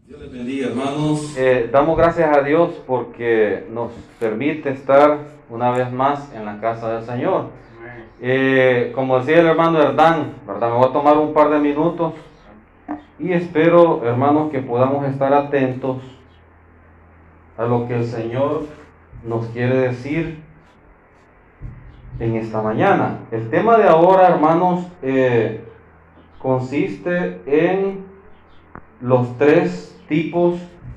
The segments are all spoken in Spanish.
Dios les bendiga, hermanos. Damos gracias a Dios porque nos permite estar una vez más en la casa del Señor. Como decía el hermano Hernán, ¿verdad? Me voy a tomar un par de minutos y espero, hermanos, que podamos estar atentos a lo que el Señor nos quiere decir en esta mañana. El tema de ahora, hermanos, consiste en los tres tipos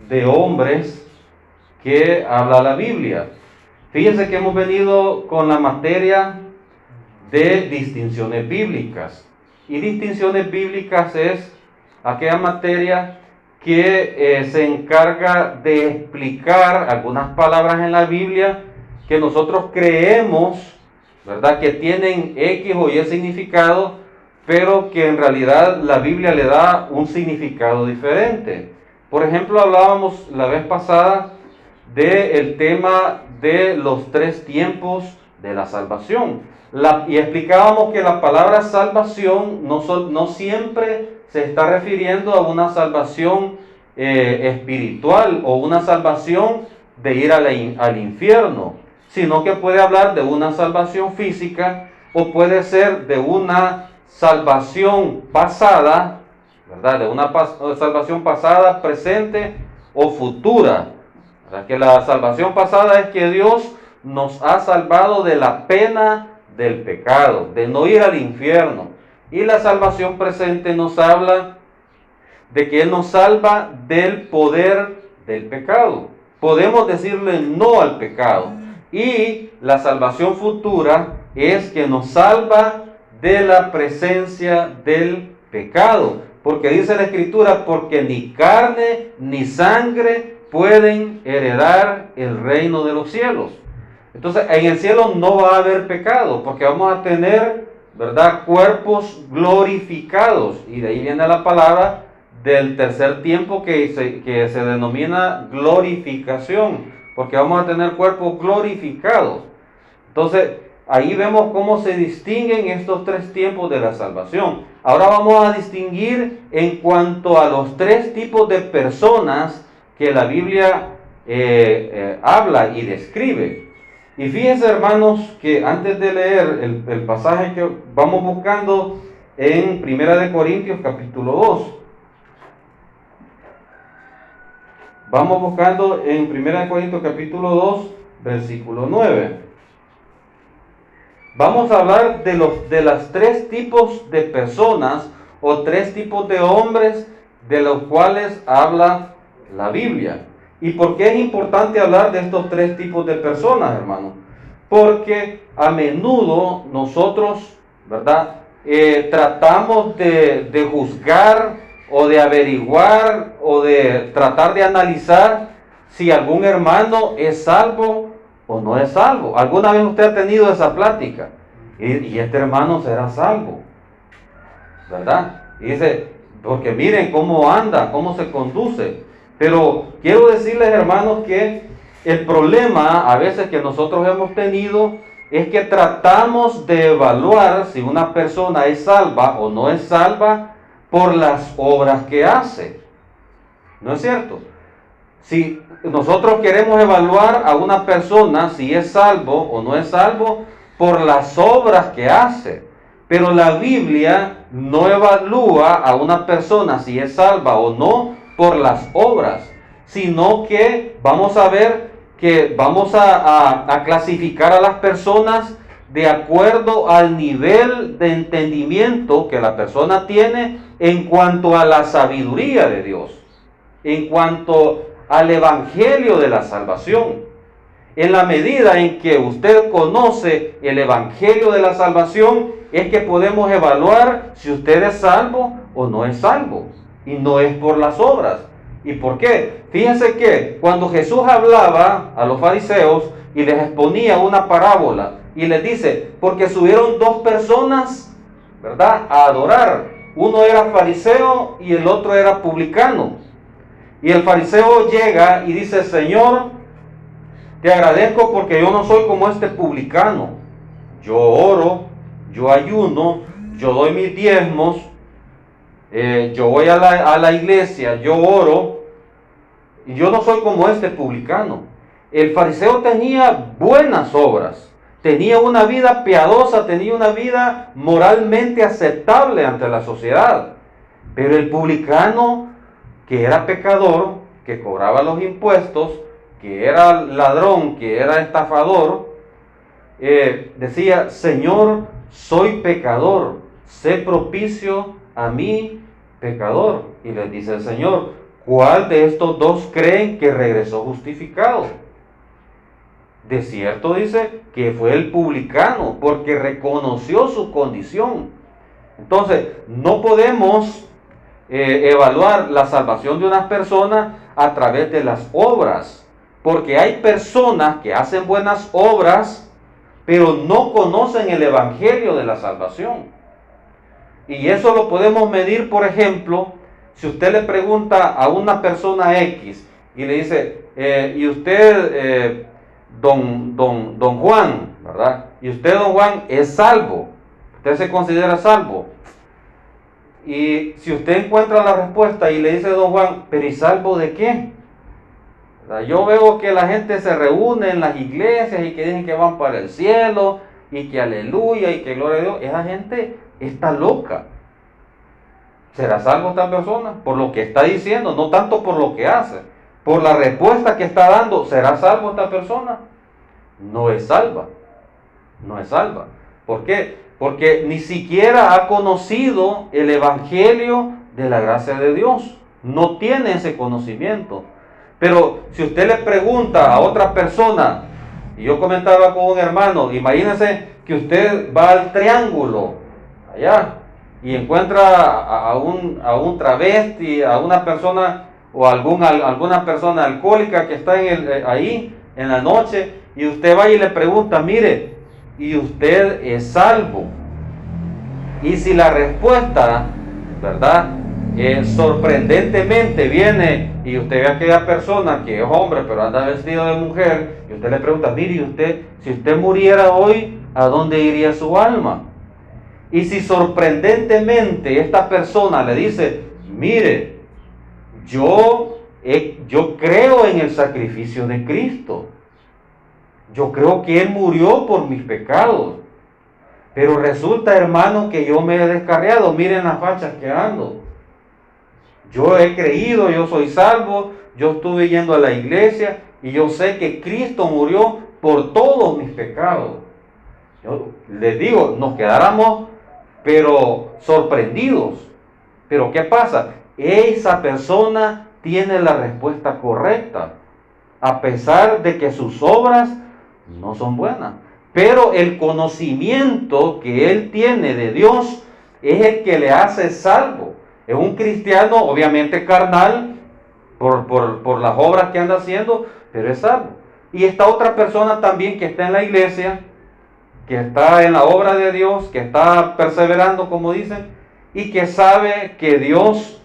de hombres que habla la Biblia. Fíjense que hemos venido con la materia de distinciones bíblicas. Y distinciones bíblicas es aquella materia que se encarga de explicar algunas palabras en la Biblia que nosotros creemos, ¿verdad?, que tienen X o Y significado, pero que en realidad la Biblia le da un significado diferente. Por ejemplo, hablábamos la vez pasada del tema de los tres tiempos de la salvación. Y explicábamos que la palabra salvación no siempre se está refiriendo a una salvación espiritual o una salvación de ir al infierno, sino que puede hablar de una salvación física o puede ser de una salvación pasada, ¿verdad? De una salvación pasada, presente o futura. ¿Verdad? Que la salvación pasada es que Dios nos ha salvado de la pena del pecado, de no ir al infierno. Y la salvación presente nos habla de que Él nos salva del poder del pecado. Podemos decirle no al pecado. Y la salvación futura es que nos salva de la presencia del pecado. Porque dice la Escritura, porque ni carne ni sangre pueden heredar el reino de los cielos. Entonces, en el cielo no va a haber pecado, porque vamos a tener, ¿verdad?, cuerpos glorificados. Y de ahí viene la palabra del tercer tiempo que se denomina glorificación, porque vamos a tener cuerpos glorificados. Entonces, ahí vemos cómo se distinguen estos tres tiempos de la salvación. Ahora vamos a distinguir en cuanto a los tres tipos de personas que la Biblia habla y describe. Y fíjense, hermanos, que antes de leer el pasaje que vamos buscando en 1 Corintios capítulo 2. Vamos buscando en 1 Corintios capítulo 2, versículo 9. Vamos a hablar de las tres tipos de personas o tres tipos de hombres de los cuales habla la Biblia. ¿Y por qué es importante hablar de estos tres tipos de personas, hermano? Porque a menudo nosotros, ¿verdad?, tratamos de juzgar o de averiguar o de tratar de analizar si algún hermano es salvo o no es salvo. ¿Alguna vez usted ha tenido esa plática? Y este hermano será salvo, ¿verdad? Y dice, porque miren cómo anda, cómo se conduce. Pero quiero decirles, hermanos, que el problema a veces que nosotros hemos tenido es que tratamos de evaluar si una persona es salva o no es salva por las obras que hace. ¿No es cierto? Si nosotros queremos evaluar a una persona si es salvo o no es salvo por las obras que hace, pero la Biblia no evalúa a una persona si es salva o no por las obras, sino que vamos a ver que vamos a clasificar a las personas de acuerdo al nivel de entendimiento que la persona tiene en cuanto a la sabiduría de Dios, en cuanto al evangelio de la salvación. En la medida en que usted conoce el evangelio de la salvación, es que podemos evaluar si usted es salvo o no es salvo. Y no es por las obras. ¿Y por qué? Fíjense que cuando Jesús hablaba a los fariseos y les exponía una parábola y les dice, porque subieron dos personas, ¿verdad?, a adorar. Uno era fariseo y el otro era publicano. Y el fariseo llega y dice, Señor, te agradezco porque yo no soy como este publicano. Yo oro, yo ayuno, yo doy mis diezmos, yo voy a la iglesia, yo oro, yo no soy como este publicano. El fariseo tenía buenas obras, tenía una vida piadosa, tenía una vida moralmente aceptable ante la sociedad. Pero el publicano, que era pecador, que cobraba los impuestos, que era ladrón, que era estafador, decía: Señor, soy pecador, sé propicio a mí, pecador. Y les dice el Señor: ¿cuál de estos dos creen que regresó justificado? De cierto, dice, que fue el publicano, porque reconoció su condición. Entonces, no podemos evaluar la salvación de unas personas a través de las obras, porque hay personas que hacen buenas obras, pero no conocen el evangelio de la salvación. Y eso lo podemos medir, por ejemplo, si usted le pregunta a una persona X y le dice: ¿y usted, don Juan, verdad? ¿Y usted, don Juan, es salvo? ¿Usted se considera salvo? Y si usted encuentra la respuesta y le dice: don Juan, ¿pero y salvo de qué? Yo veo que la gente se reúne en las iglesias y que dicen que van para el cielo y que aleluya y que gloria a Dios. Esa gente está loca. ¿Será salvo esta persona? Por lo que está diciendo, no tanto por lo que hace. Por la respuesta que está dando, ¿será salvo esta persona? No es salva. No es salva. ¿Por qué? Porque ni siquiera ha conocido el evangelio de la gracia de Dios. No tiene ese conocimiento. Pero si usted le pregunta a otra persona, y yo comentaba con un hermano, imagínense que usted va al Triángulo, allá, y encuentra a un travesti, a una persona o alguna persona alcohólica que está ahí en la noche, y usted va y le pregunta: mire, ¿y usted es salvo? Y si la respuesta, ¿verdad?, sorprendentemente viene, y usted ve a aquella persona que es hombre pero anda vestido de mujer, y usted le pregunta: mire, ¿y usted, si usted muriera hoy, a dónde iría su alma? Y si sorprendentemente esta persona le dice: mire, yo creo en el sacrificio de Cristo, yo creo que Él murió por mis pecados, pero resulta, hermano, que yo me he descarriado, miren las fachas que ando. Yo he creído, yo soy salvo, yo estuve yendo a la iglesia y yo sé que Cristo murió por todos mis pecados. Yo les digo, nos quedáramos pero sorprendidos. Pero ¿qué pasa? Esa persona tiene la respuesta correcta, a pesar de que sus obras no son buenas. Pero el conocimiento que él tiene de Dios es el que le hace salvo. Es un cristiano, obviamente carnal, por las obras que anda haciendo, pero es salvo. Y esta otra persona también que está en la iglesia, que está en la obra de Dios, que está perseverando, como dicen, y que sabe que Dios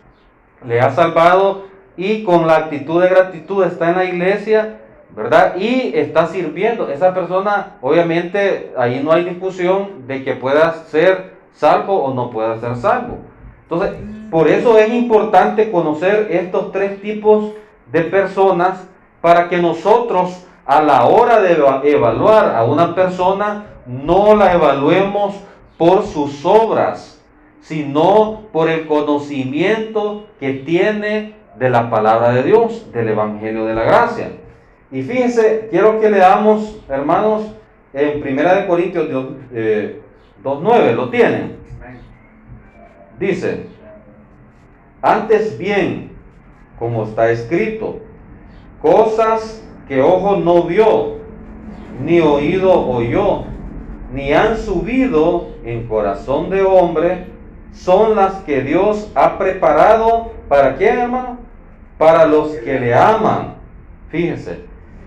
le ha salvado y con la actitud de gratitud está en la iglesia, ¿verdad? Y está sirviendo. Esa persona, obviamente, ahí no hay discusión de que pueda ser salvo o no pueda ser salvo. Entonces, por eso es importante conocer estos tres tipos de personas para que nosotros, a la hora de evaluar a una persona, no la evaluemos por sus obras, sino por el conocimiento que tiene de la palabra de Dios, del Evangelio de la Gracia. Y fíjense, quiero que leamos, hermanos, en 1 Corintios 2:9, ¿lo tienen? Dice: antes bien, como está escrito, cosas que ojo no vio, ni oído oyó, ni han subido en corazón de hombre, son las que Dios ha preparado. ¿Para quién, hermano? Para los que le aman. Fíjense,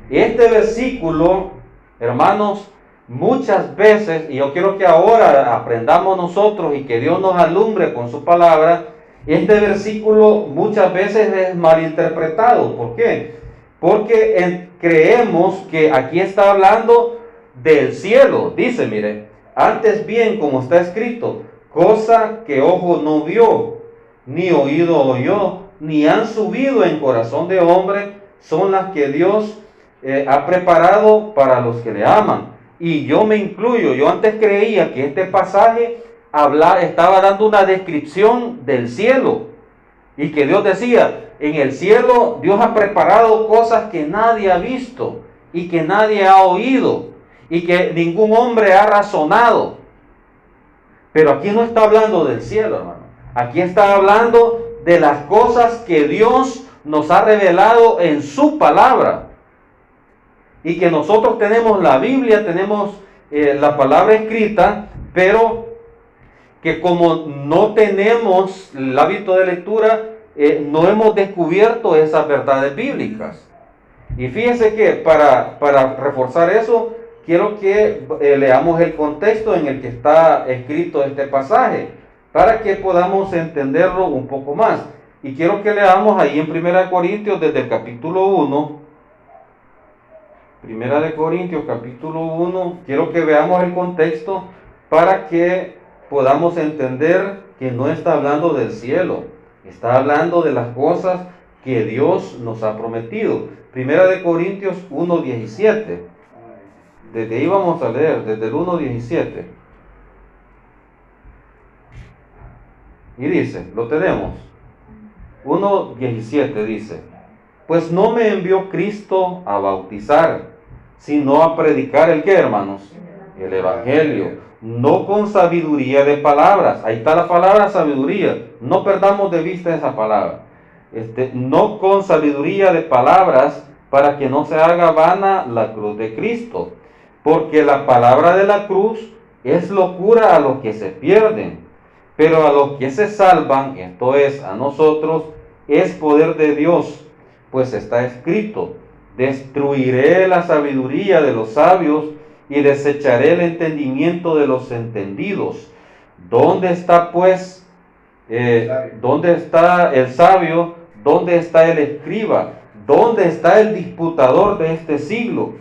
este versículo, hermanos, muchas veces, y yo quiero que ahora aprendamos nosotros y que Dios nos alumbre con su palabra, este versículo muchas veces es malinterpretado. ¿Por qué? Porque creemos que aquí está hablando del cielo. Dice, mire, antes bien, como está escrito, cosa que ojo no vio, ni oído oyó, ni han subido en corazón de hombre, son las que Dios ha preparado para los que le aman. Y yo me incluyo, yo antes creía que este pasaje estaba dando una descripción del cielo, y que Dios decía, en el cielo Dios ha preparado cosas que nadie ha visto y que nadie ha oído y que ningún hombre ha razonado. Pero aquí no está hablando del cielo, hermano. Aquí está hablando de las cosas que Dios nos ha revelado en su palabra. Y que nosotros tenemos la Biblia, tenemos la palabra escrita, pero que como no tenemos el hábito de lectura, no hemos descubierto esas verdades bíblicas. Y fíjense que para reforzar eso, quiero que leamos el contexto en el que está escrito este pasaje, para que podamos entenderlo un poco más. Y quiero que leamos ahí en 1 Corintios desde el capítulo 1. 1 Corintios capítulo 1, quiero que veamos el contexto para que podamos entender que no está hablando del cielo, está hablando de las cosas que Dios nos ha prometido. 1 Corintios 1:17. Desde ahí vamos a leer, desde el 1:17. Y dice, lo tenemos. 1:17 dice, pues no me envió Cristo a bautizar, sino a predicar el ¿qué, hermanos? El Evangelio, no con sabiduría de palabras. Ahí está la palabra sabiduría, no perdamos de vista esa palabra. No con sabiduría de palabras, para que no se haga vana la cruz de Cristo, porque la palabra de la cruz es locura a los que se pierden, pero a los que se salvan, esto es, a nosotros, es poder de Dios, pues está escrito, destruiré la sabiduría de los sabios y desecharé el entendimiento de los entendidos. ¿Dónde está pues, dónde está el sabio? ¿Dónde está el escriba? ¿Dónde está el disputador de este siglo?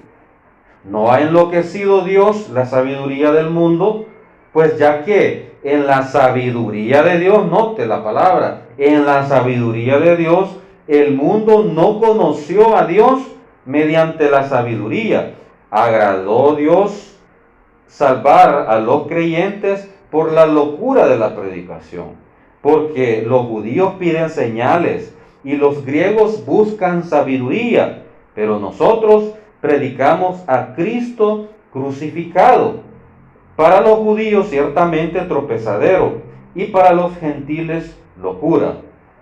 ¿No ha enloquecido Dios la sabiduría del mundo? Pues ya que en la sabiduría de Dios, note la palabra, en la sabiduría de Dios, el mundo no conoció a Dios mediante la sabiduría. Agradó Dios salvar a los creyentes por la locura de la predicación, porque los judíos piden señales y los griegos buscan sabiduría, pero nosotros predicamos a Cristo crucificado, para los judíos ciertamente tropezadero, y para los gentiles locura,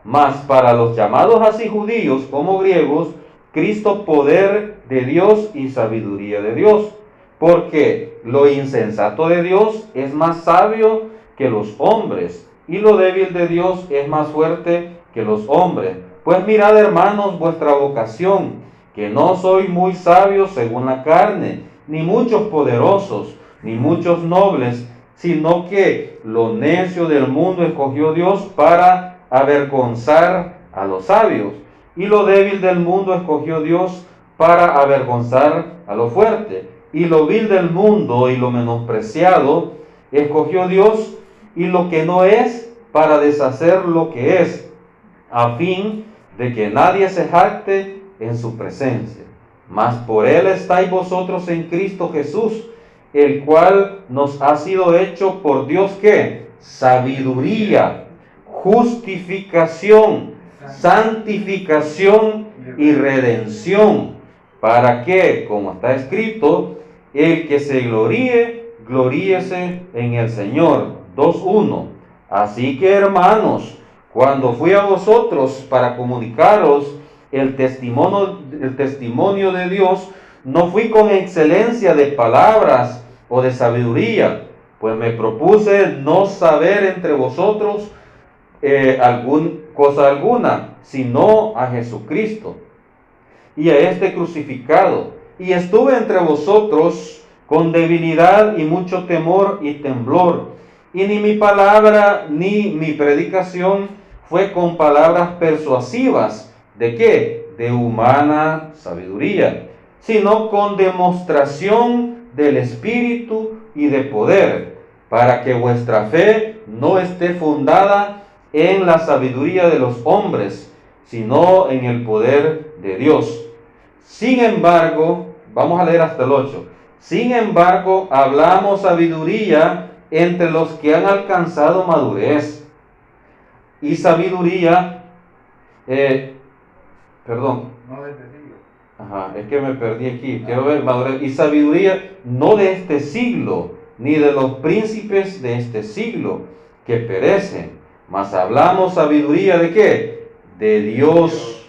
mas para los llamados así judíos como griegos, Cristo poder de Dios y sabiduría de Dios, porque lo insensato de Dios es más sabio que los hombres, y lo débil de Dios es más fuerte que los hombres. Pues mirad, hermanos, vuestra vocación, que no sois muy sabios según la carne, ni muchos poderosos, ni muchos nobles, sino que lo necio del mundo escogió Dios para avergonzar a los sabios, y lo débil del mundo escogió Dios para avergonzar a lo fuerte, y lo vil del mundo y lo menospreciado escogió Dios, y lo que no es, para deshacer lo que es, a fin de que nadie se jacte en su presencia. Mas por él estáis vosotros en Cristo Jesús, el cual nos ha sido hecho por Dios, ¿qué? Sabiduría, justificación, santificación y redención, para que, como está escrito, el que se gloríe, gloríese en el Señor. 2:1. Así que, hermanos, cuando fui a vosotros para comunicaros el testimonio de Dios, no fui con excelencia de palabras o de sabiduría, pues me propuse no saber entre vosotros cosa alguna, sino a Jesucristo y a este crucificado. Y estuve entre vosotros con debilidad y mucho temor y temblor. Y ni mi palabra ni mi predicación fue con palabras persuasivas. ¿De qué? De humana sabiduría, sino con demostración del Espíritu y de poder, para que vuestra fe no esté fundada en la sabiduría de los hombres, sino en el poder de Dios. Sin embargo, vamos a leer hasta el 8. Sin embargo, hablamos sabiduría entre los que han alcanzado madurez. Y sabiduría, perdón. No de este siglo. Ajá, es que me perdí aquí. Quiero ver madurez. Y sabiduría no de este siglo, ni de los príncipes de este siglo, que perecen. Mas hablamos sabiduría ¿de qué? De Dios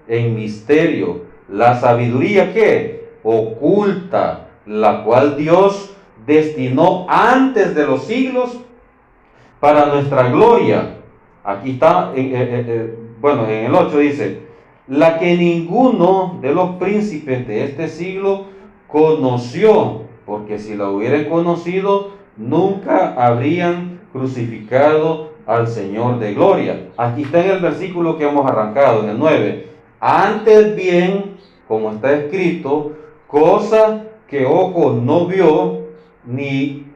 en misterio. La sabiduría ¿qué? Oculta, la cual Dios destinó antes de los siglos para nuestra gloria. Aquí está, bueno, en el 8 dice, la que ninguno de los príncipes de este siglo conoció, porque si la hubieran conocido, nunca habrían crucificado al Señor de gloria. Aquí está en el versículo que hemos arrancado, en el 9. Antes bien, como está escrito, cosa que ojo no vio, ni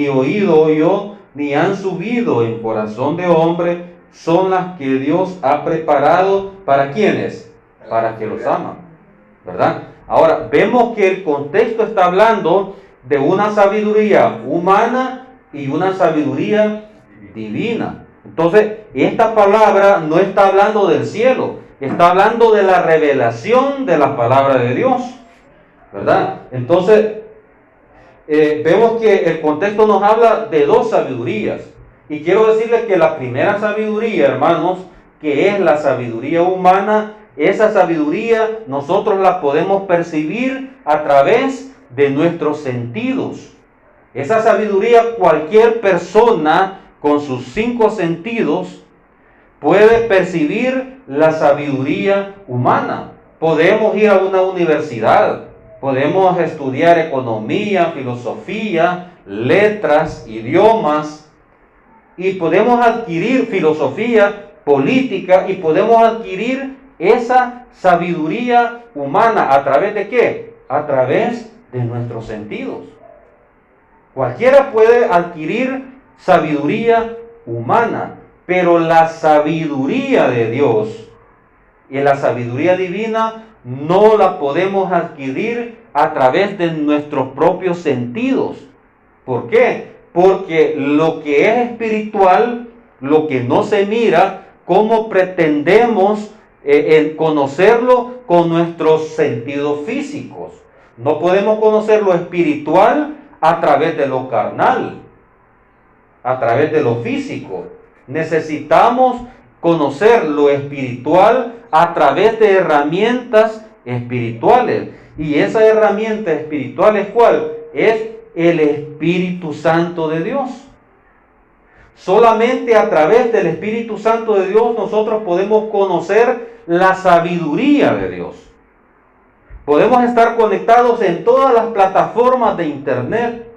oído oyó, ni han subido en corazón de hombre, son las que Dios ha preparado para quienes, para que los aman, ¿verdad? Ahora, vemos que el contexto está hablando de una sabiduría humana y una sabiduría divina. Entonces, esta palabra no está hablando del cielo, está hablando de la revelación de la palabra de Dios, ¿verdad? Entonces, vemos que el contexto nos habla de dos sabidurías. Y quiero decirles que la primera sabiduría, hermanos, que es la sabiduría humana, esa sabiduría nosotros la podemos percibir a través de nuestros sentidos. Esa sabiduría cualquier persona con sus 5 sentidos puede percibir la sabiduría humana. Podemos ir a una universidad, podemos estudiar economía, filosofía, letras, idiomas, y podemos adquirir filosofía, política, y podemos adquirir esa sabiduría humana. ¿A través de qué? A través de nuestros sentidos. Cualquiera puede adquirir sabiduría humana, pero la sabiduría de Dios y la sabiduría divina no la podemos adquirir a través de nuestros propios sentidos. ¿Por qué? Porque lo que es espiritual, lo que no se mira, ¿cómo pretendemos conocerlo con nuestros sentidos físicos? No podemos conocer lo espiritual a través de lo carnal, a través de lo físico. Necesitamos conocer lo espiritual a través de herramientas espirituales. Y esa herramienta espiritual es ¿cuál? Es el Espíritu Santo de Dios. Solamente a través del Espíritu Santo de Dios nosotros podemos conocer la sabiduría de Dios. Podemos estar conectados en todas las plataformas de internet,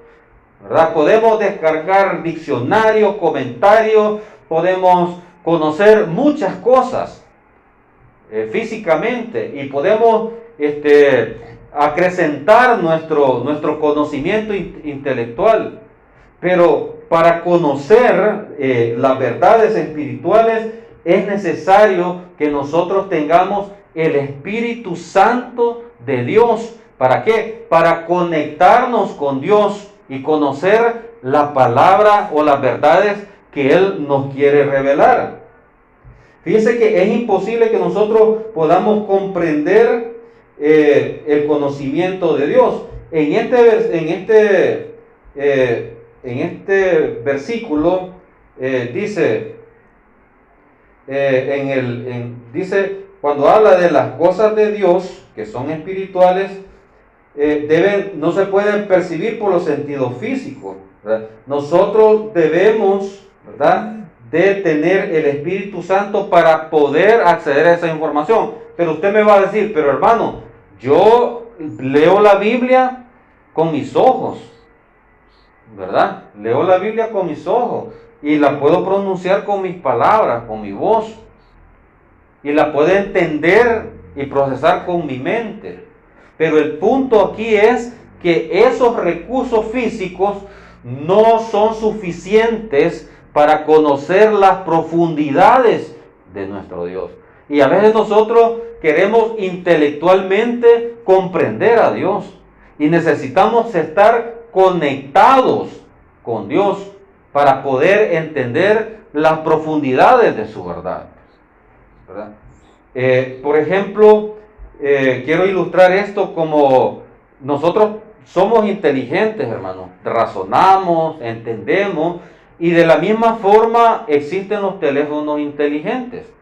¿verdad? Podemos descargar diccionarios, comentarios, podemos conocer muchas cosas físicamente y podemos acrecentar nuestro conocimiento intelectual. Pero para conocer las verdades espirituales es necesario que nosotros tengamos el Espíritu Santo de Dios. ¿Para qué? Para conectarnos con Dios y conocer la palabra o las verdades que Él nos quiere revelar. Fíjense que es imposible que nosotros podamos comprender el conocimiento de Dios. En este versículo dice, dice, cuando habla de las cosas de Dios que son espirituales, no se pueden percibir por los sentidos físicos, ¿verdad? Nosotros debemos, ¿verdad?, de tener el Espíritu Santo para poder acceder a esa información. Pero usted me va a decir, pero hermano, yo leo la Biblia con mis ojos, ¿verdad? Leo la Biblia con mis ojos y la puedo pronunciar con mis palabras, con mi voz, y la puedo entender y procesar con mi mente. Pero el punto aquí es que esos recursos físicos no son suficientes para conocer las profundidades de nuestro Dios. Y a veces nosotros queremos intelectualmente comprender a Dios. Y necesitamos estar conectados con Dios para poder entender las profundidades de su verdad, ¿verdad? Por ejemplo, quiero ilustrar esto como nosotros somos inteligentes, hermanos, razonamos, entendemos, y de la misma forma existen los teléfonos inteligentes.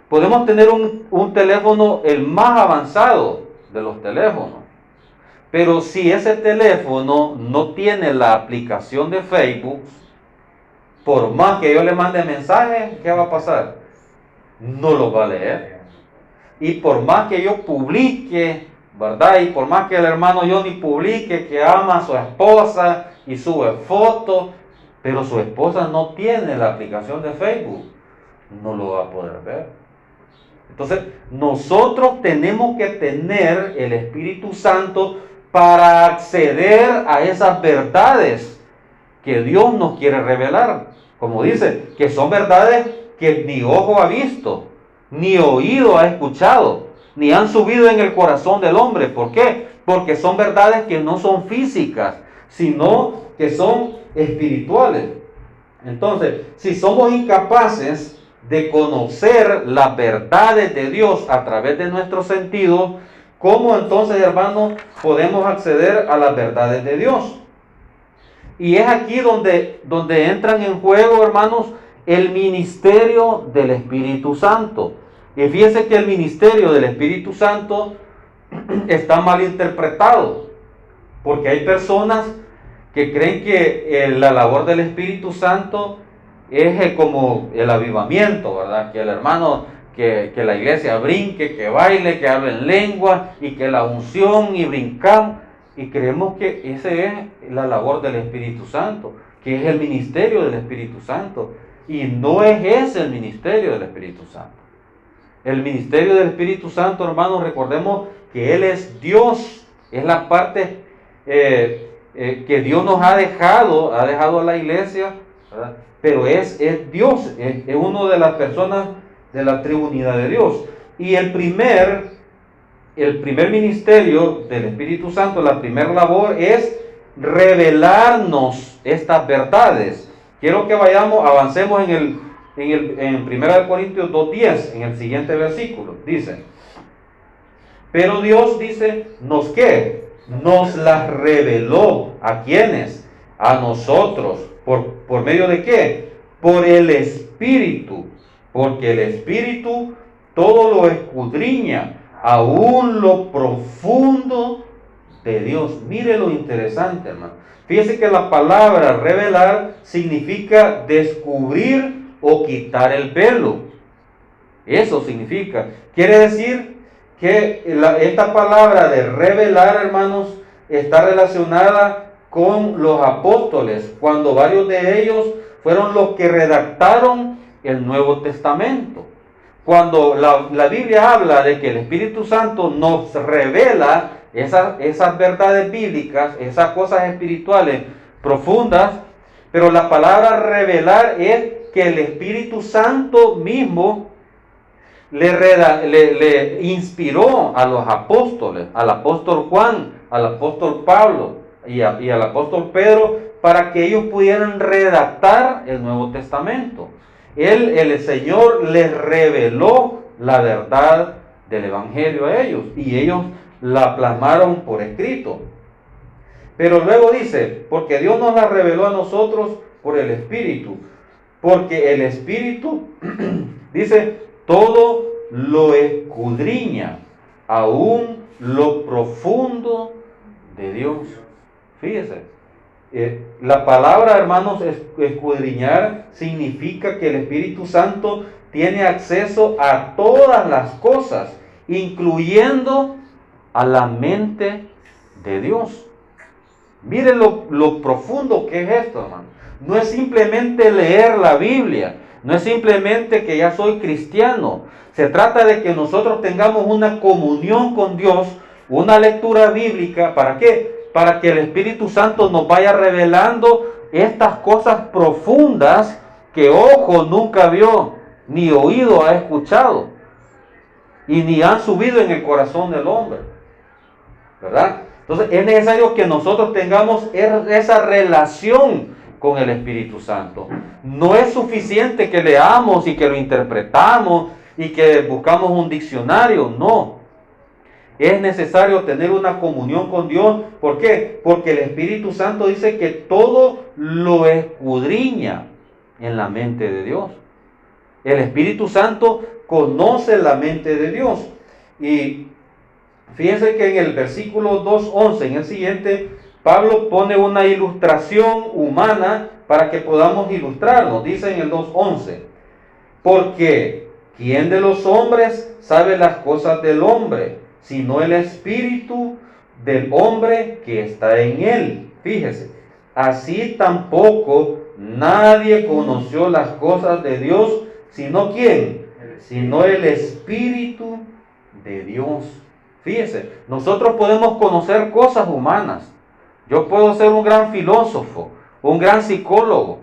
Podemos tener un teléfono el más avanzado de los teléfonos, pero si ese teléfono no tiene la aplicación de Facebook, por más que yo le mande mensajes, ¿qué va a pasar? No lo va a leer. Y por más que yo publique, ¿verdad? Y por más que el hermano Johnny publique que ama a su esposa y sube fotos, pero su esposa no tiene la aplicación de Facebook, no lo va a poder ver. Entonces, nosotros tenemos que tener el Espíritu Santo para acceder a esas verdades que Dios nos quiere revelar. Como dice, que son verdades que ni ojo ha visto, ni oído ha escuchado, ni han subido en el corazón del hombre. ¿Por qué? Porque son verdades que no son físicas, sino que son espirituales. Entonces, si somos incapaces de conocer las verdades de Dios a través de nuestros sentidos, ¿cómo entonces, hermanos, podemos acceder a las verdades de Dios? Y es aquí donde entran en juego, hermanos, el ministerio del Espíritu Santo. Y fíjense que el ministerio del Espíritu Santo está mal interpretado, porque hay personas que creen que la labor del Espíritu Santo es como el avivamiento, ¿verdad? Que el hermano, que la iglesia brinque, que baile, que hable en lengua, y que la unción y brincamos. Y creemos que esa es la labor del Espíritu Santo, que es el ministerio del Espíritu Santo. Y no es ese el ministerio del Espíritu Santo. El ministerio del Espíritu Santo, hermanos, recordemos que Él es Dios, es la parte que Dios nos ha dejado a la iglesia, ¿verdad? Pero es Dios, es uno de las personas de la triunidad de Dios. Y el primer ministerio del Espíritu Santo, la primera labor es revelarnos estas verdades. Quiero que avancemos en 1 Corintios 2:10, en el siguiente versículo. Dice, pero Dios dice, ¿nos qué? Nos las reveló. ¿A quiénes? A nosotros. ¿Por medio de qué? Por el Espíritu. Porque el Espíritu todo lo escudriña, aún lo profundo de Dios. Mire lo interesante, hermano. Fíjese que la palabra revelar significa descubrir o quitar el velo. Eso significa. Quiere decir que esta palabra de revelar, hermanos, está relacionada con los apóstoles, cuando varios de ellos fueron los que redactaron el Nuevo Testamento. Cuando la Biblia habla de que el Espíritu Santo nos revela esas verdades bíblicas, esas cosas espirituales profundas, pero la palabra revelar es que el Espíritu Santo mismo le inspiró a los apóstoles, al apóstol Juan, al apóstol Pablo y al apóstol Pedro, para que ellos pudieran redactar el Nuevo Testamento. El Señor les reveló la verdad del Evangelio a ellos, y ellos la plasmaron por escrito. Pero luego dice, porque Dios nos la reveló a nosotros por el Espíritu, porque el Espíritu, dice, todo lo escudriña, aún lo profundo de Dios. Fíjese. La palabra, hermanos, escudriñar significa que el Espíritu Santo tiene acceso a todas las cosas, incluyendo a la mente de Dios. Miren lo profundo que es esto, hermano. No es simplemente leer la Biblia, no es simplemente que ya soy cristiano. Se trata de que nosotros tengamos una comunión con Dios, una lectura bíblica. ¿Para qué? Para que el Espíritu Santo nos vaya revelando estas cosas profundas que ojo nunca vio, ni oído ha escuchado, y ni han subido en el corazón del hombre, ¿verdad? Entonces es necesario que nosotros tengamos esa relación con el Espíritu Santo. No es suficiente que leamos y que lo interpretamos y que buscamos un diccionario, no. Es necesario tener una comunión con Dios. ¿Por qué? Porque el Espíritu Santo dice que todo lo escudriña en la mente de Dios. El Espíritu Santo conoce la mente de Dios. Y fíjense que en el versículo 2:11, en el siguiente, Pablo pone una ilustración humana para que podamos ilustrarnos. Dice en el 2:11, porque ¿quién de los hombres sabe las cosas del hombre, sino el espíritu del hombre que está en él? Fíjese, así tampoco nadie conoció las cosas de Dios, sino ¿quién? Sino el Espíritu de Dios. Fíjese, nosotros podemos conocer cosas humanas. Yo puedo ser un gran filósofo, un gran psicólogo,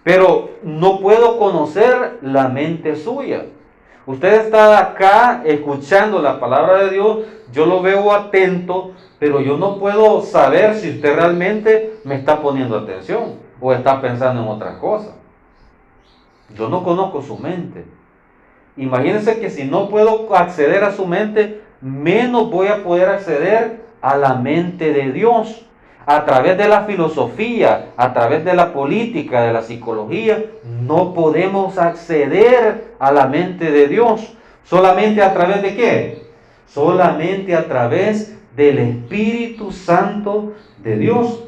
pero no puedo conocer la mente suya. Usted está acá escuchando la palabra de Dios, yo lo veo atento, pero yo no puedo saber si usted realmente me está poniendo atención o está pensando en otras cosas. Yo no conozco su mente. Imagínense que si no puedo acceder a su mente, menos voy a poder acceder a la mente de Dios. A través de la filosofía, a través de la política, de la psicología, no podemos acceder a la mente de Dios. ¿Solamente a través de qué? Solamente a través del Espíritu Santo de Dios.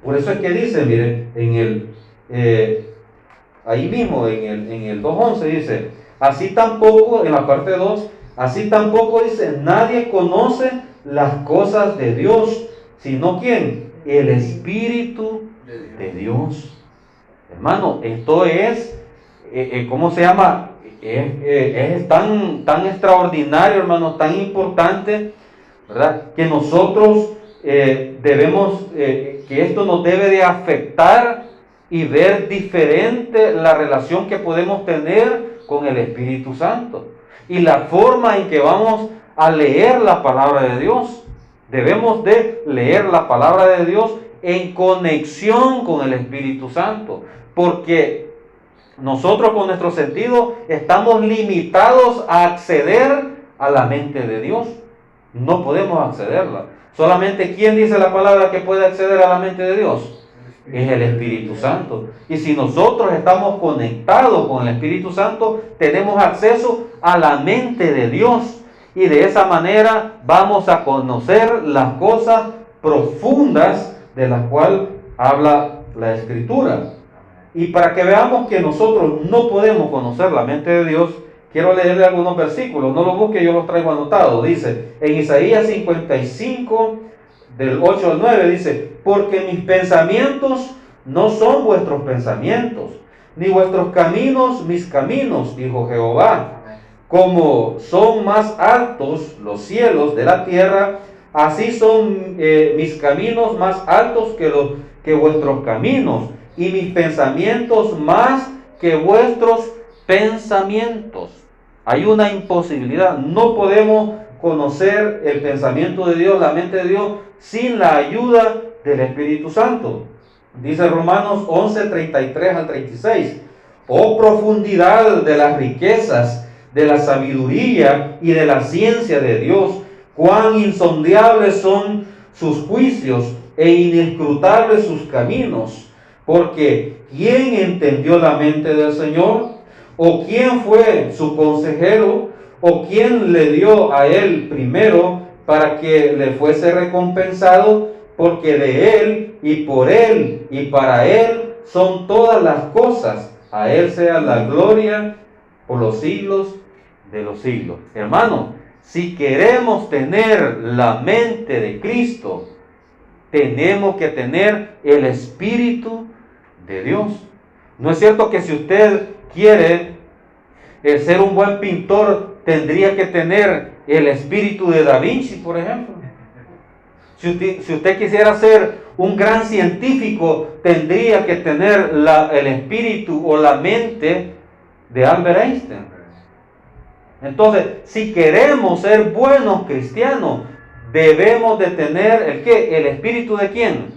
Por eso es que dice, miren, ahí mismo, en el 2:11 dice, así tampoco, en la parte 2, así tampoco dice, nadie conoce las cosas de Dios, sino ¿quién? El Espíritu de Dios. Hermano, esto es, ¿cómo se llama? Es tan extraordinario, hermano, tan importante, ¿verdad? Que nosotros debemos, que esto nos debe de afectar y ver diferente la relación que podemos tener con el Espíritu Santo y la forma en que vamos a leer la palabra de Dios. Debemos de leer la palabra de Dios en conexión con el Espíritu Santo, porque nosotros con nuestro sentido estamos limitados a acceder a la mente de Dios. No podemos accederla. Solamente ¿quién dice la palabra que puede acceder a la mente de Dios? Es el Espíritu Santo. Y si nosotros estamos conectados con el Espíritu Santo, tenemos acceso a la mente de Dios. Y de esa manera vamos a conocer las cosas profundas de las cuales habla la Escritura. Y para que veamos que nosotros no podemos conocer la mente de Dios, quiero leerle algunos versículos. No los busque, yo los traigo anotados. Dice, en Isaías 55, del 8 al 9, dice, porque mis pensamientos no son vuestros pensamientos, ni vuestros caminos mis caminos, dijo Jehová. Como son más altos los cielos de la tierra, así son mis caminos más altos que vuestros caminos, y mis pensamientos más que vuestros pensamientos. Hay una imposibilidad. No podemos conocer el pensamiento de Dios, la mente de Dios, sin la ayuda del Espíritu Santo. Dice Romanos 11, 33 al 36. Oh profundidad de las riquezas, de la sabiduría y de la ciencia de Dios, cuán insondables son sus juicios e inescrutables sus caminos. Porque ¿quién entendió la mente del Señor? ¿O quién fue su consejero? ¿O quién le dio a él primero para que le fuese recompensado? Porque de él y por él y para él son todas las cosas. A él sea la gloria por los siglos de los siglos. Hermano, si queremos tener la mente de Cristo, tenemos que tener el Espíritu de Dios. ¿No es cierto que si usted quiere ser un buen pintor, tendría que tener el espíritu de Da Vinci, por ejemplo? Si usted quisiera ser un gran científico, tendría que tener el espíritu o la mente de Albert Einstein. Entonces, si queremos ser buenos cristianos, debemos de tener ¿el qué? ¿El espíritu de quién?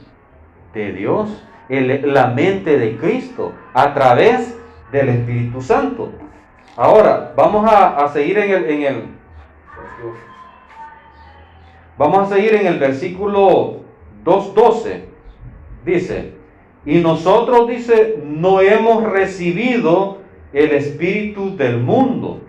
De Dios, la mente de Cristo, a través del Espíritu Santo. Ahora, vamos a seguir vamos a seguir en el versículo 2:12. Dice, y nosotros, dice, no hemos recibido el espíritu del mundo,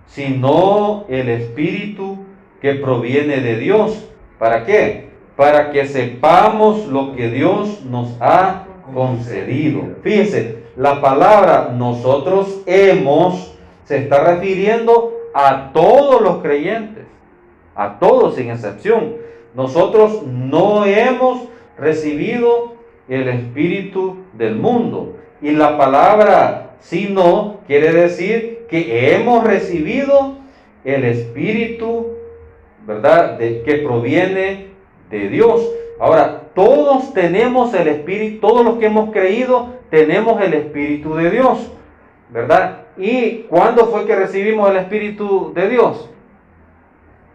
sino el espíritu que proviene de Dios. ¿Para qué? Para que sepamos lo que Dios nos ha concedido. Fíjense, la palabra nosotros hemos se está refiriendo a todos los creyentes, a todos sin excepción. Nosotros no hemos recibido el espíritu del mundo. Y la palabra sino quiere decir que hemos recibido el espíritu, ¿verdad? Que proviene de Dios. Ahora, todos tenemos el espíritu, todos los que hemos creído tenemos el espíritu de Dios, ¿verdad? ¿Y cuándo fue que recibimos el espíritu de Dios?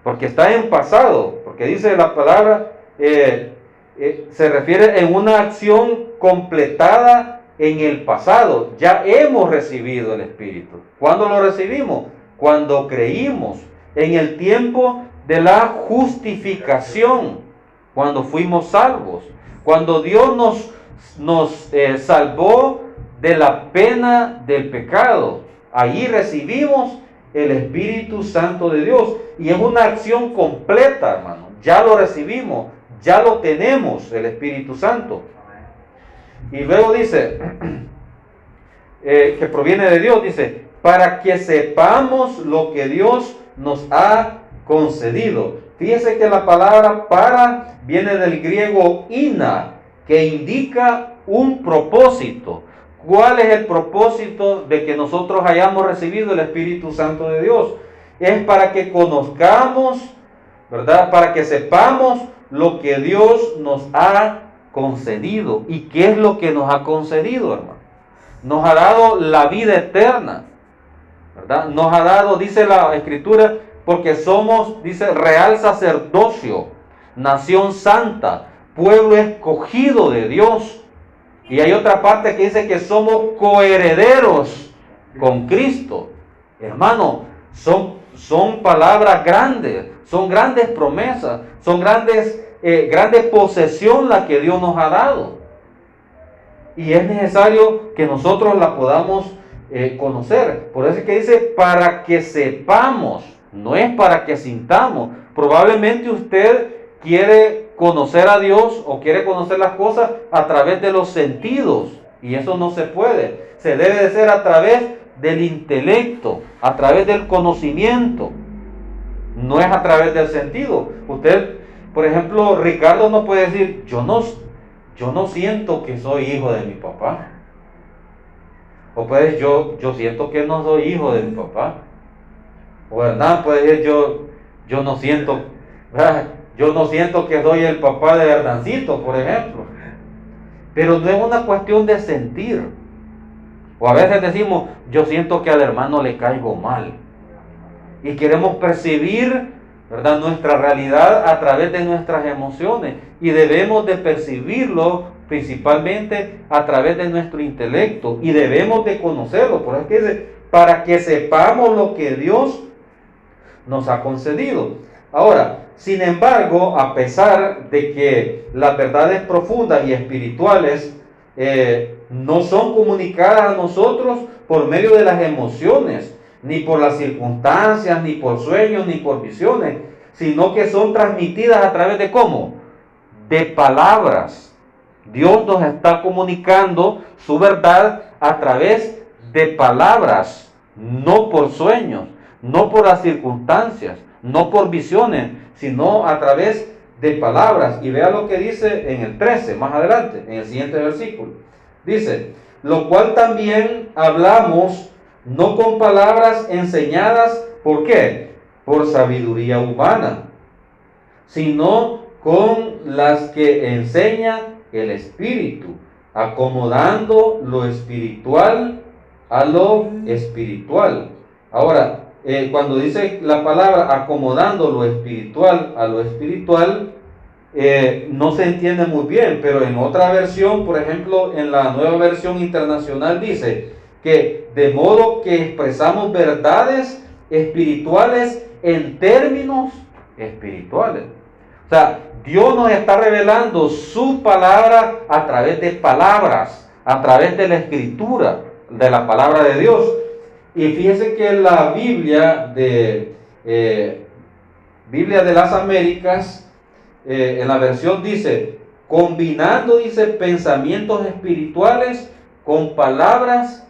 Porque está en pasado, porque dice la palabra, se refiere en una acción completada en el pasado. Ya hemos recibido el Espíritu. ¿Cuándo lo recibimos? Cuando creímos, en el tiempo de la justificación, cuando fuimos salvos, cuando Dios nos salvó de la pena del pecado. Allí recibimos el Espíritu Santo de Dios, y es una acción completa, hermano. Ya lo recibimos, ya lo tenemos, el Espíritu Santo. Y luego dice, que proviene de Dios, dice, para que sepamos lo que Dios nos ha concedido. Fíjese que la palabra para viene del griego ina, que indica un propósito. ¿Cuál es el propósito de que nosotros hayamos recibido el Espíritu Santo de Dios? Es para que conozcamos, ¿verdad? Para que sepamos lo que Dios nos ha concedido. ¿Y qué es lo que nos ha concedido, hermano? Nos ha dado la vida eterna, ¿verdad? Nos ha dado, dice la Escritura, porque somos, dice, real sacerdocio, nación santa, pueblo escogido de Dios. Y hay otra parte que dice que somos coherederos con Cristo. Hermano, son palabras grandes, son grandes promesas, son grandes posesión la que Dios nos ha dado. Y es necesario que nosotros la podamos conocer. Por eso es que dice, para que sepamos, no es para que sintamos. Probablemente usted quiere conocer a Dios o quiere conocer las cosas a través de los sentidos, y eso no se puede. Se debe de ser a través del intelecto, a través del conocimiento, no es a través del sentido. Usted, por ejemplo, Ricardo no puede decir, yo no siento que soy hijo de mi papá, o puede decir, yo siento que no soy hijo de mi papá, o Hernán puede decir, yo no siento que soy el papá de Hernancito, por ejemplo. Pero no es una cuestión de sentir. O a veces decimos, yo siento que al hermano le caigo mal. Y queremos percibir, ¿verdad?, nuestra realidad a través de nuestras emociones. Y debemos de percibirlo principalmente a través de nuestro intelecto. Y debemos de conocerlo. Por eso es que dice, para que sepamos lo que Dios nos ha concedido. Ahora, sin embargo, a pesar de que las verdades profundas y espirituales no son comunicadas a nosotros por medio de las emociones, ni por las circunstancias, ni por sueños, ni por visiones, sino que son transmitidas a través de ¿cómo? De palabras. Dios nos está comunicando su verdad a través de palabras, no por sueños, no por las circunstancias, no por visiones, sino a través de palabras. Y vea lo que dice en el 13, más adelante, en el siguiente versículo. Dice, lo cual también hablamos no con palabras enseñadas, ¿por qué? Por sabiduría humana, sino con las que enseña el Espíritu, acomodando lo espiritual a lo espiritual. Ahora, cuando dice la palabra acomodando lo espiritual a lo espiritual, no se entiende muy bien, pero en otra versión, por ejemplo, en la Nueva Versión Internacional dice que de modo que expresamos verdades espirituales en términos espirituales. O sea, Dios nos está revelando su palabra a través de palabras, a través de la escritura, de la palabra de Dios. Y fíjese que la Biblia de las Américas, en la versión dice, combinando, dice, pensamientos espirituales con palabras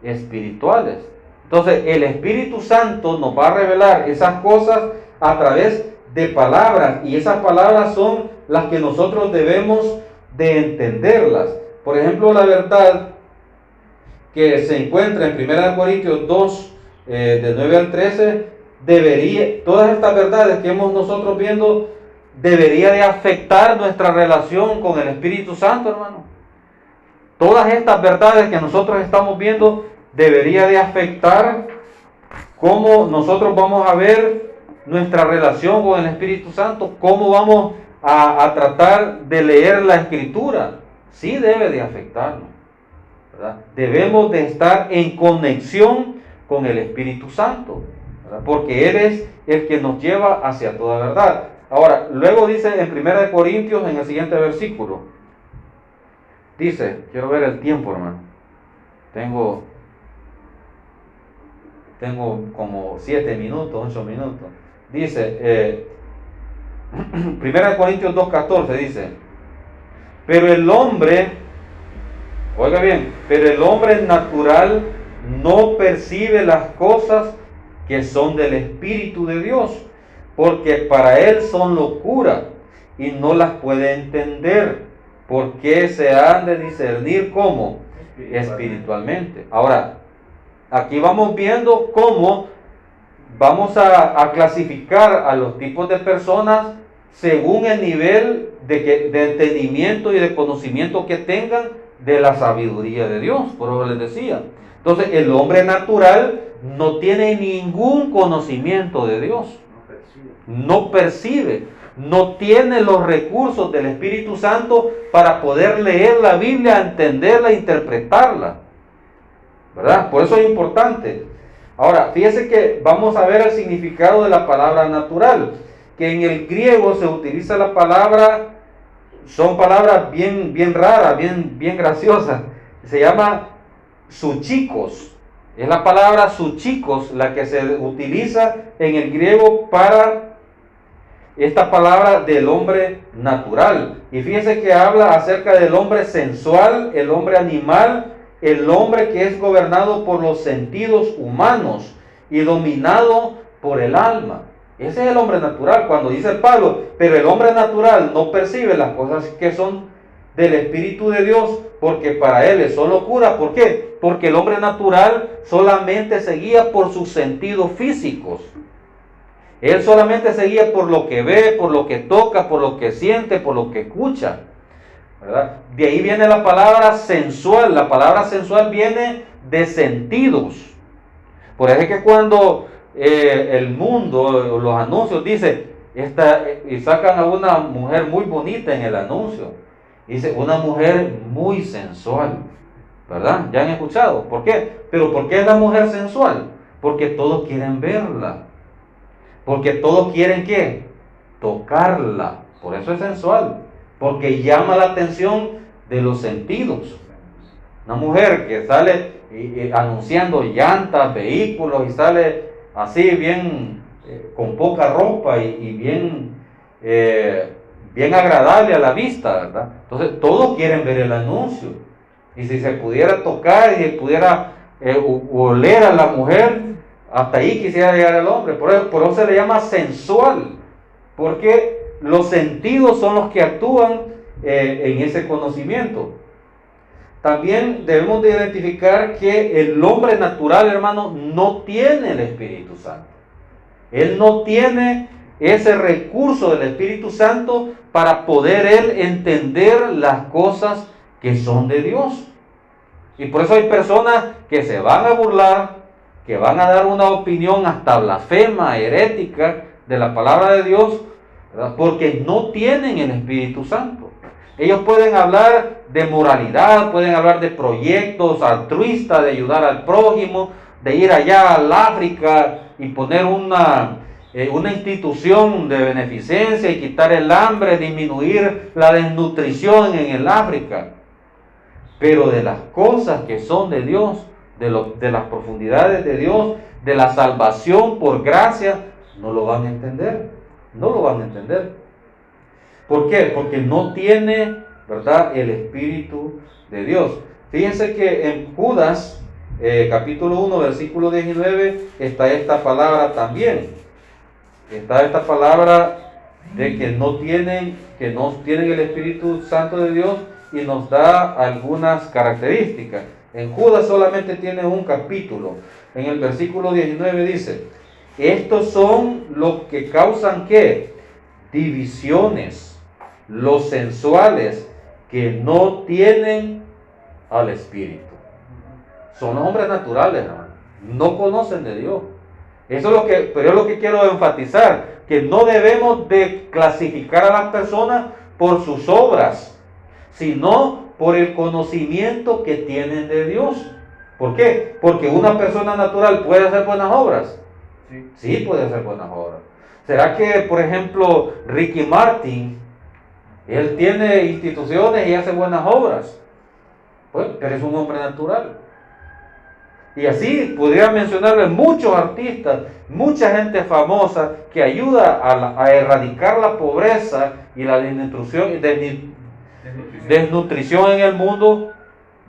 espirituales. Entonces, el Espíritu Santo nos va a revelar esas cosas a través de palabras, y esas palabras son las que nosotros debemos de entenderlas. Por ejemplo, la verdad que se encuentra en 1 Corintios 2, de 9 al 13, todas estas verdades que hemos nosotros viendo, debería de afectar nuestra relación con el Espíritu Santo, hermano. Todas estas verdades que nosotros estamos viendo, debería de afectar cómo nosotros vamos a ver nuestra relación con el Espíritu Santo, cómo vamos a tratar de leer la Escritura. Sí debe de afectarnos, ¿verdad? Debemos de estar en conexión con el Espíritu Santo, ¿verdad? Porque Él es el que nos lleva hacia toda verdad. Ahora, luego dice en 1 Corintios, en el siguiente versículo, dice, quiero ver el tiempo, hermano, tengo como 7 minutos, 8 minutos. Dice, 1 Corintios 2:14 dice, pero el hombre, oiga bien, pero el hombre natural no percibe las cosas que son del Espíritu de Dios, porque para él son locura y no las puede entender, porque se han de discernir como espiritualmente. Ahora, aquí vamos viendo cómo vamos a clasificar a los tipos de personas según el nivel de entendimiento y de conocimiento que tengan de la sabiduría de Dios. Por eso les decía. Entonces, el hombre natural no tiene ningún conocimiento de Dios. No percibe, no tiene los recursos del Espíritu Santo para poder leer la Biblia, entenderla, interpretarla, ¿verdad? Por eso es importante. Ahora, fíjese que vamos a ver el significado de la palabra natural, que en el griego se utiliza la palabra, son palabras bien raras, bien graciosas. Se llama suchikos. Es la palabra suchikos la que se utiliza en el griego para esta palabra del hombre natural. Y fíjense que habla acerca del hombre sensual, el hombre animal, el hombre que es gobernado por los sentidos humanos y dominado por el alma. Ese es el hombre natural. Cuando dice Pablo, pero el hombre natural no percibe las cosas que son del Espíritu de Dios, porque para él son locura. ¿Por qué? Porque el hombre natural solamente se guía por sus sentidos físicos. Él solamente se guía por lo que ve, por lo que toca, por lo que siente, por lo que escucha, ¿verdad? De ahí viene la palabra sensual. La palabra sensual viene de sentidos. Por eso es que cuando el mundo, los anuncios, dice, y sacan a una mujer muy bonita en el anuncio, dice, una mujer muy sensual, ¿verdad? ¿Ya han escuchado? ¿Por qué? Pero ¿por qué es la mujer sensual? Porque todos quieren verla. Porque todos quieren, ¿qué? Tocarla. Por eso es sensual. Porque llama la atención de los sentidos. Una mujer que sale anunciando llantas, vehículos, y sale así bien, con poca ropa y bien agradable a la vista, ¿verdad? Entonces todos quieren ver el anuncio. Y si se pudiera tocar y pudiera oler a la mujer, hasta ahí quisiera llegar el hombre. Por eso se le llama sensual, porque los sentidos son los que actúan en ese conocimiento. También debemos de identificar que el hombre natural, hermano, no tiene el Espíritu Santo. Él no tiene ese recurso del Espíritu Santo para poder él entender las cosas que son de Dios. Y por eso hay personas que se van a burlar, que van a dar una opinión hasta blasfema, herética de la palabra de Dios, ¿verdad? Porque no tienen el Espíritu Santo. Ellos pueden hablar de moralidad, pueden hablar de proyectos altruistas, de ayudar al prójimo, de ir allá al África y poner una institución de beneficencia y quitar el hambre, disminuir la desnutrición en el África. Pero de las cosas que son de Dios, de las profundidades de Dios, de la salvación por gracia, no lo van a entender. No lo van a entender. ¿Por qué? Porque no tiene, ¿verdad?, el Espíritu de Dios. Fíjense que en Judas, capítulo 1, versículo 19, está esta palabra también. Está esta palabra de que no tienen el Espíritu Santo de Dios, y nos da algunas características. En Judas solamente tiene un capítulo. En el versículo 19 dice: estos son los que causan ¿qué? Divisiones, los sensuales, que no tienen al Espíritu. Son los hombres naturales, hermano. No conocen de Dios. Eso es lo que quiero enfatizar, que no debemos de clasificar a las personas por sus obras, sino por el conocimiento que tienen de Dios. ¿Por qué? Porque una persona natural puede hacer buenas obras. Sí puede hacer buenas obras. ¿Será que, por ejemplo, Ricky Martin, él tiene instituciones y hace buenas obras? Pues, pero es un hombre natural. Y así podría mencionarle muchos artistas, mucha gente famosa que ayuda a erradicar la pobreza y la desnutrición en el mundo,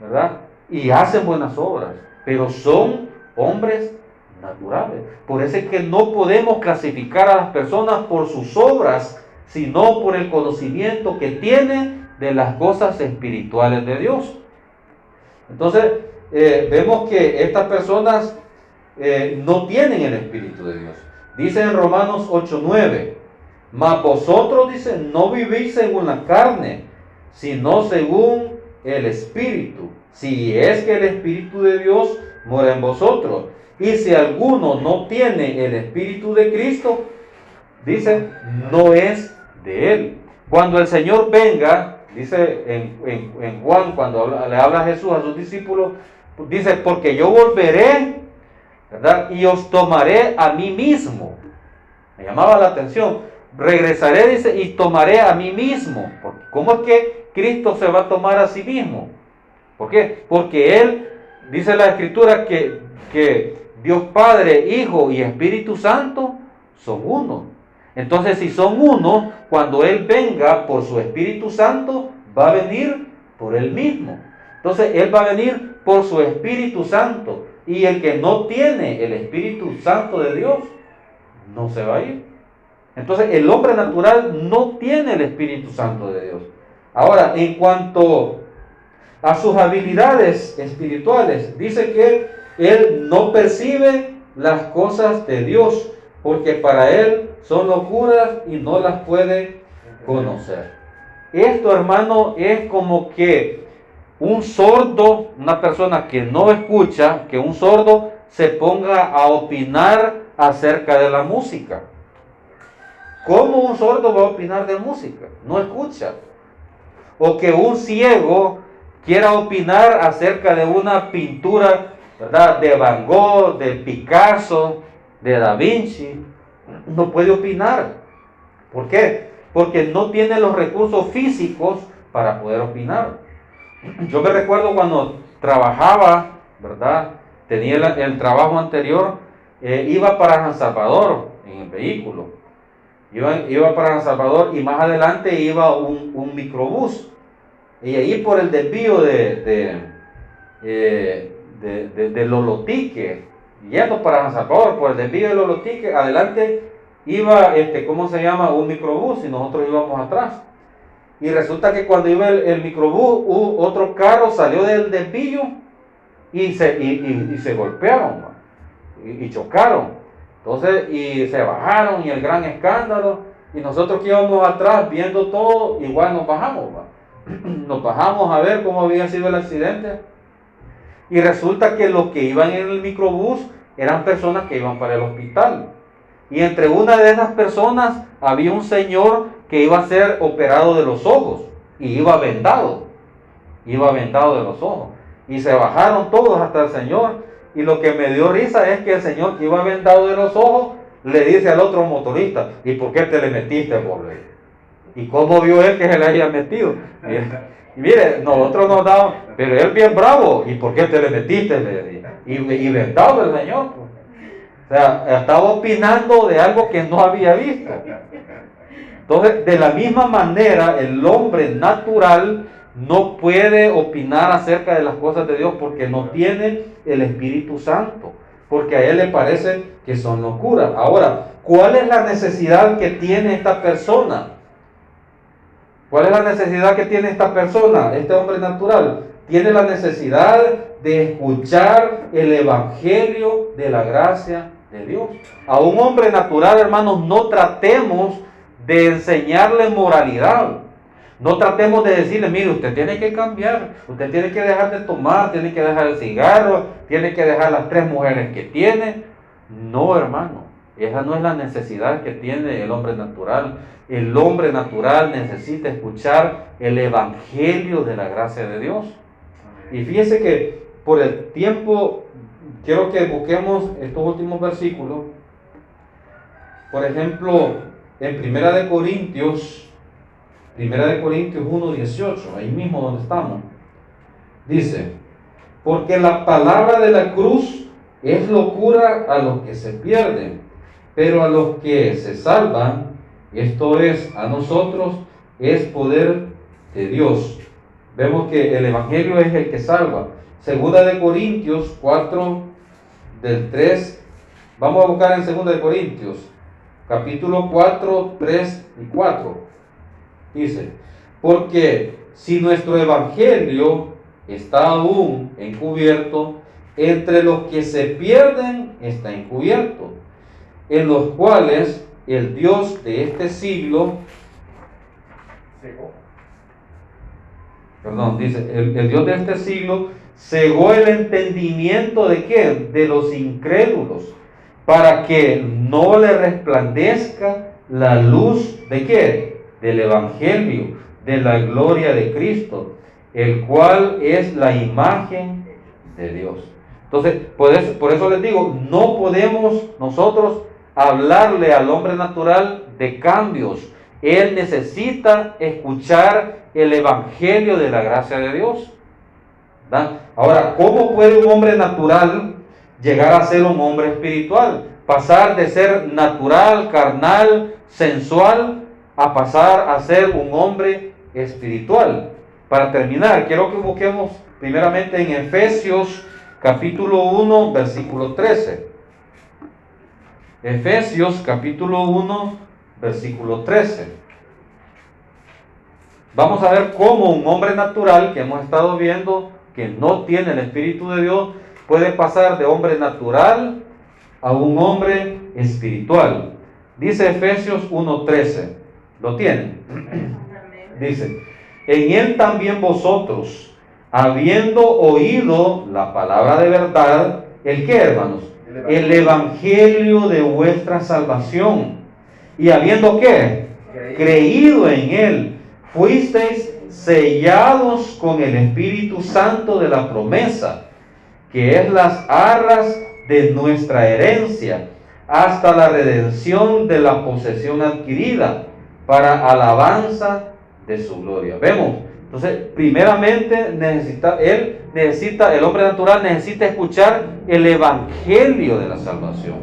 ¿verdad? Y hacen buenas obras, pero son hombres naturales. Por eso es que no podemos clasificar a las personas por sus obras, sino por el conocimiento que tienen de las cosas espirituales de Dios. Entonces, vemos que estas personas no tienen el Espíritu de Dios. Dice en Romanos 8:9: mas vosotros, dice, no vivís según la carne, sino según el Espíritu, si es que el Espíritu de Dios mora en vosotros. Y si alguno no tiene el Espíritu de Cristo, dice, no es de él. Cuando el Señor venga, dice en Juan, cuando le habla a Jesús a sus discípulos, dice: porque yo volveré, ¿verdad?, y os tomaré a mí mismo. Me llamaba la atención. Regresaré, dice, y tomaré a mí mismo. ¿Cómo es que Cristo se va a tomar a sí mismo? ¿Por qué? Porque Él, dice la Escritura, que Dios Padre, Hijo y Espíritu Santo son uno. Entonces, si son uno, cuando Él venga por su Espíritu Santo, va a venir por Él mismo. Entonces, Él va a venir por su Espíritu Santo. Y el que no tiene el Espíritu Santo de Dios, no se va a ir. Entonces, el hombre natural no tiene el Espíritu Santo de Dios. Ahora, en cuanto a sus habilidades espirituales, dice que él no percibe las cosas de Dios, porque para él son locuras y no las puede conocer. Esto, hermano, es como que un sordo, una persona que no escucha, que un sordo se ponga a opinar acerca de la música. ¿Cómo un sordo va a opinar de música? No escucha. O que un ciego quiera opinar acerca de una pintura, ¿verdad?, de Van Gogh, de Picasso, de Da Vinci. No puede opinar. ¿Por qué? Porque no tiene los recursos físicos para poder opinar. Yo me recuerdo cuando trabajaba, ¿verdad?, tenía el trabajo anterior, iba para San Salvador en el vehículo. Iba para San Salvador y más adelante iba un microbús. Y ahí por el desvío de Lolotique, yendo para San Salvador, por el desvío de Lolotique, adelante iba, ¿cómo se llama?, un microbús, y nosotros íbamos atrás. Y resulta que cuando iba el microbús, otro carro salió del desvío y se golpearon, y chocaron. Entonces, y se bajaron, y el gran escándalo, y nosotros que íbamos atrás viendo todo, igual nos bajamos, nos bajamos a ver cómo había sido el accidente. Y resulta que los que iban en el microbús eran personas que iban para el hospital. Y entre una de esas personas había un señor que iba a ser operado de los ojos y iba vendado de los ojos. Y se bajaron todos hasta el señor. Y lo que me dio risa es que el señor que iba vendado de los ojos le dice al otro motorista: ¿y por qué te le metiste, pobre? ¿Y cómo vio él que se le haya metido? Y mire, nosotros nos damos, pero él bien bravo: ¿y por qué te le metiste? Le dice. Y vendado el señor. O sea, estaba opinando de algo que no había visto. Entonces, de la misma manera, el hombre natural no puede opinar acerca de las cosas de Dios porque no tiene el Espíritu Santo, porque a él le parece que son locuras. Ahora, ¿cuál es la necesidad que tiene esta persona? ¿Cuál es la necesidad que tiene esta persona, este hombre natural? Tiene la necesidad de escuchar el evangelio de la gracia de Dios. A un hombre natural, hermanos, no tratemos de enseñarle moralidad. No tratemos de decirle: mire, usted tiene que cambiar, usted tiene que dejar de tomar, tiene que dejar el cigarro, tiene que dejar las 3 mujeres que tiene. No, hermano, esa no es la necesidad que tiene el hombre natural. El hombre natural necesita escuchar el evangelio de la gracia de Dios. Y fíjese que por el tiempo quiero que busquemos estos últimos versículos. Por ejemplo, en Primera de Corintios 1:18, ahí mismo donde estamos, dice: porque la palabra de la cruz es locura a los que se pierden, pero a los que se salvan, esto es, a nosotros, es poder de Dios. Vemos que el evangelio es el que salva. Segunda de Corintios 4, del 3, vamos a buscar en Segunda de Corintios, capítulo 4, 3 y 4. Dice: porque si nuestro evangelio está aún encubierto, entre los que se pierden está encubierto, en los cuales el Dios de este siglo, dice, el Dios de este siglo cegó el entendimiento ¿de qué? De los incrédulos, para que no le resplandezca la luz ¿de qué? Del evangelio, de la gloria de Cristo, el cual es la imagen de Dios. Entonces, por eso les digo, no podemos nosotros hablarle al hombre natural de cambios. Él necesita escuchar el evangelio de la gracia de Dios. ¿verdad? Ahora, ¿cómo puede un hombre natural llegar a ser un hombre espiritual? Pasar de ser natural, carnal, sensual, a pasar a ser un hombre espiritual. Para terminar, quiero que busquemos primeramente en Efesios capítulo 1, versículo 13. Efesios capítulo 1, versículo 13. Vamos a ver cómo un hombre natural, que hemos estado viendo que no tiene el Espíritu de Dios, puede pasar de hombre natural a un hombre espiritual. Dice Efesios 1:13. ¿Lo tienen? Dice: en él también vosotros, habiendo oído la palabra de verdad, ¿el qué, hermanos? El evangelio de vuestra salvación, y habiendo ¿qué? Creído en él, fuisteis sellados con el Espíritu Santo de la promesa, que es las arras de nuestra herencia, hasta la redención de la posesión adquirida, para alabanza de su gloria. Vemos, entonces, primeramente el hombre natural necesita escuchar el evangelio de la salvación.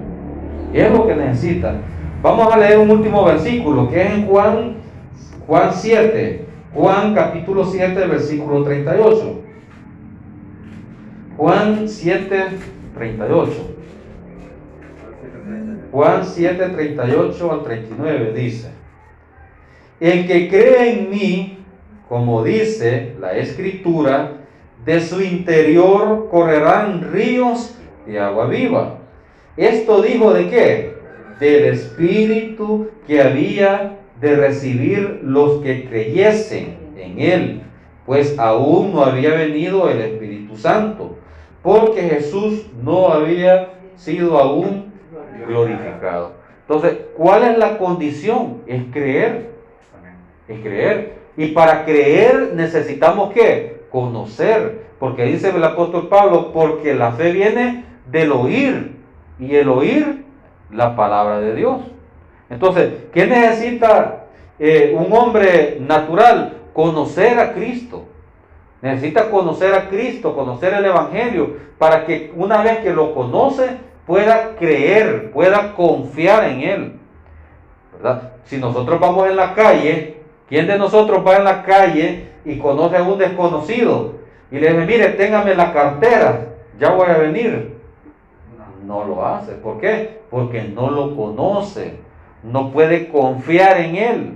Es lo que necesita. Vamos a leer un último versículo, que es en Juan 7. Juan capítulo 7, versículo 38. Juan 7, 38. Juan 7, 38 al 39 dice: el que cree en mí, como dice la Escritura, de su interior correrán ríos de agua viva. Esto dijo ¿de qué? Del Espíritu que había de recibir los que creyesen en él, pues aún no había venido el Espíritu Santo, porque Jesús no había sido aún glorificado. Entonces, ¿cuál es la condición? Es creer. Es creer. Y para creer necesitamos ¿qué? Conocer. Porque dice el apóstol Pablo, porque la fe viene del oír. Y el oír la palabra de Dios. Entonces, ¿qué necesita un hombre natural? Conocer a Cristo. Necesita conocer a Cristo, conocer el Evangelio, para que una vez que lo conoce, pueda creer, pueda confiar en Él. ¿Verdad? Si nosotros vamos en la calle, ¿quién de nosotros va en la calle y conoce a un desconocido? Y le dice, mire, téngame la cartera, ya voy a venir. No lo hace. ¿Por qué? Porque no lo conoce, no puede confiar en Él.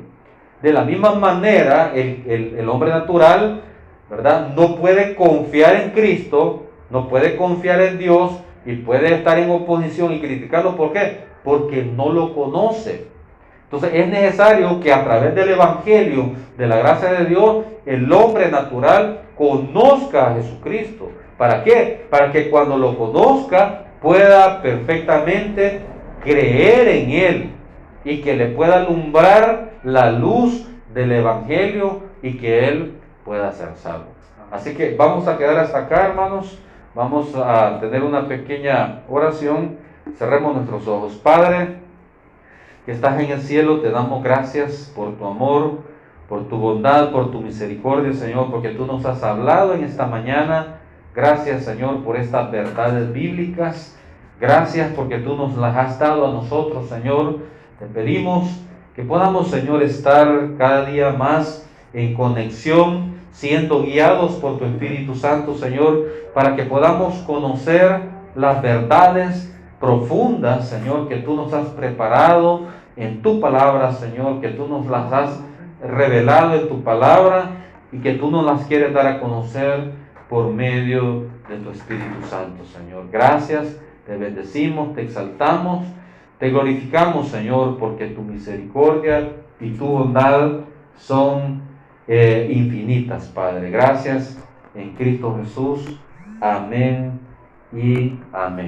De la misma manera, el hombre natural, ¿verdad?, no puede confiar en Cristo, no puede confiar en Dios y puede estar en oposición y criticarlo. ¿Por qué? Porque no lo conoce. Entonces es necesario que a través del Evangelio, de la gracia de Dios, el hombre natural conozca a Jesucristo. ¿Para qué? Para que cuando lo conozca pueda perfectamente creer en Él y que le pueda alumbrar la luz del Evangelio y que Él pueda ser salvo. Así que vamos a quedar hasta acá, hermanos. Vamos a tener una pequeña oración. Cerremos nuestros ojos. Padre, que estás en el cielo, te damos gracias por tu amor, por tu bondad, por tu misericordia, Señor, porque tú nos has hablado en esta mañana. Gracias, Señor, por estas verdades bíblicas. Gracias porque tú nos las has dado a nosotros, Señor. Te pedimos que podamos, Señor, estar cada día más en conexión, siendo guiados por tu Espíritu Santo, Señor, para que podamos conocer las verdades profundas, Señor, que tú nos has preparado en tu palabra, Señor, que tú nos las has revelado en tu palabra y que tú nos las quieres dar a conocer por medio de tu Espíritu Santo, Señor. Gracias, te bendecimos, te exaltamos, te glorificamos, Señor, porque tu misericordia y tu bondad son infinitas, Padre. Gracias en Cristo Jesús. Amén y amén.